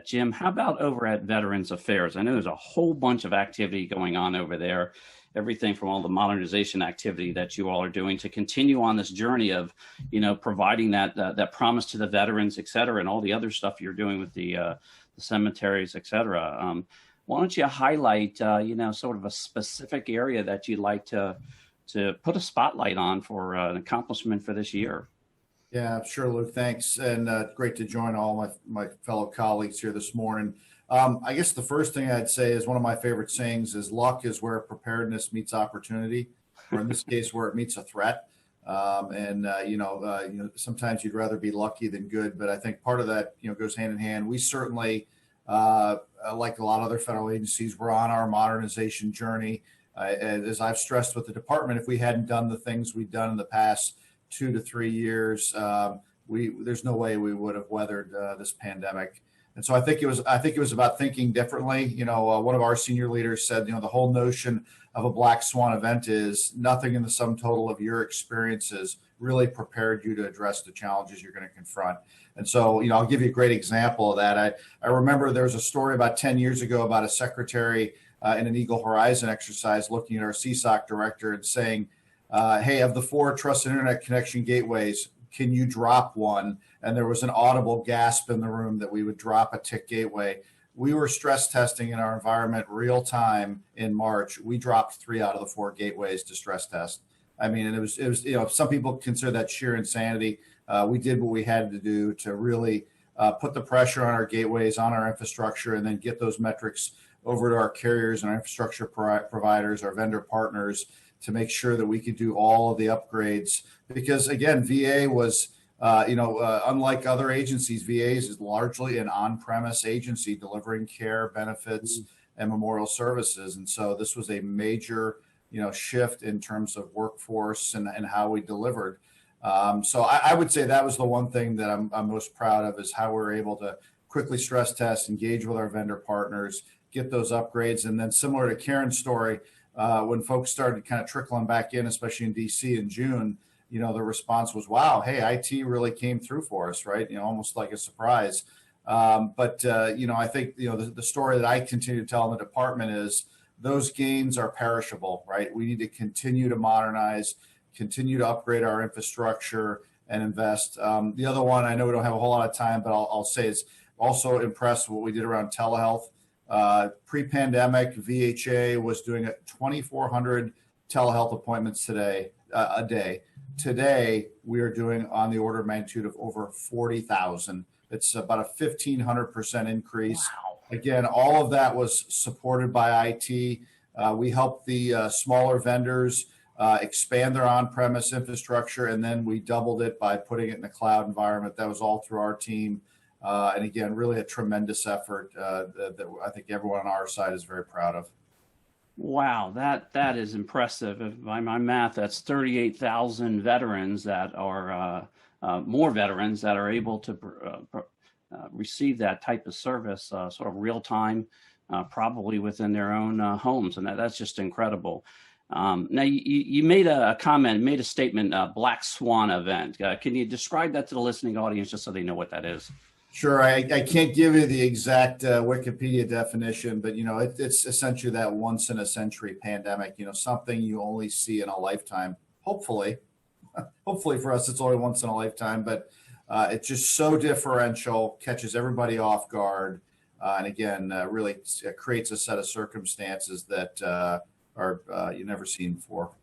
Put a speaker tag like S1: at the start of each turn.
S1: Jim, how about over at Veterans Affairs? I know there's a whole bunch of activity going on over there, everything from all the modernization activity that you all are doing to continue on this journey of, providing that promise to the veterans, et cetera, and all the other stuff you're doing with the cemeteries, et cetera. Why don't you highlight, sort of a specific area that you'd like to put a spotlight on for an accomplishment for this year?
S2: Yeah, sure, Luke. Thanks. And great to join all my fellow colleagues here this morning. I guess the first thing I'd say is one of my favorite sayings is luck is where preparedness meets opportunity, or in this case, where it meets a threat. Sometimes you'd rather be lucky than good, but I think part of that, goes hand in hand. We certainly, like a lot of other federal agencies, we're on our modernization journey. As I've stressed with the department, if we hadn't done the things we've done in the past 2 to 3 years, there's no way we would have weathered this pandemic. And so I think it was about thinking differently. One of our senior leaders said, the whole notion of a black swan event is nothing in the sum total of your experiences really prepared you to address the challenges you're going to confront. And so, I'll give you a great example of that. I remember there was a story about 10 years ago about a secretary in an Eagle Horizon exercise looking at our CSOC director and saying, hey, of the 4 trusted internet connection gateways, can you drop one? And there was an audible gasp in the room that we would drop a TIC gateway. We were stress testing in our environment real time in March. We dropped 3 out of the 4 gateways to stress test. I mean, and it was, some people consider that sheer insanity. We did what we had to do to really put the pressure on our gateways, on our infrastructure, and then get those metrics over to our carriers and our infrastructure providers, our vendor partners, to make sure that we could do all of the upgrades. Because again, VA was, unlike other agencies, VA is largely an on-premise agency delivering care, benefits, and memorial services. And so this was a major, shift in terms of workforce and how we delivered. So I would say that was the one thing that I'm most proud of, is how we're able to quickly stress test, engage with our vendor partners, get those upgrades. And then similar to Karen's story, when folks started kind of trickling back in, especially in DC in June, the response was, wow, hey, IT really came through for us, right? Almost like a surprise. I think, the story that I continue to tell in the department is those gains are perishable, right? We need to continue to modernize, continue to upgrade our infrastructure and invest. The other one, I know we don't have a whole lot of time, but I'll say is also impressed with what we did around telehealth. Pre-pandemic, VHA was doing 2,400 telehealth appointments a day. Today, we are doing on the order of magnitude of over 40,000. It's about a 1,500% increase.
S1: Wow.
S2: Again, all of that was supported by IT. We helped the smaller vendors expand their on-premise infrastructure, and then we doubled it by putting it in a cloud environment. That was all through our team. And again, really a tremendous effort that I think everyone on our side is very proud of.
S1: Wow, that is impressive. If by my math, that's 38,000 veterans that are more veterans that are able to receive that type of service, sort of real time, probably within their own homes, and that's just incredible. Now, you made a comment, made a statement, Black Swan event. Can you describe that to the listening audience just so they know what that is?
S2: Sure. I can't give you the exact Wikipedia definition, but, it's essentially that once in a century pandemic, something you only see in a lifetime. Hopefully for us, it's only once in a lifetime, but it's just so differential, catches everybody off guard. And again, really creates a set of circumstances that are you never seen before.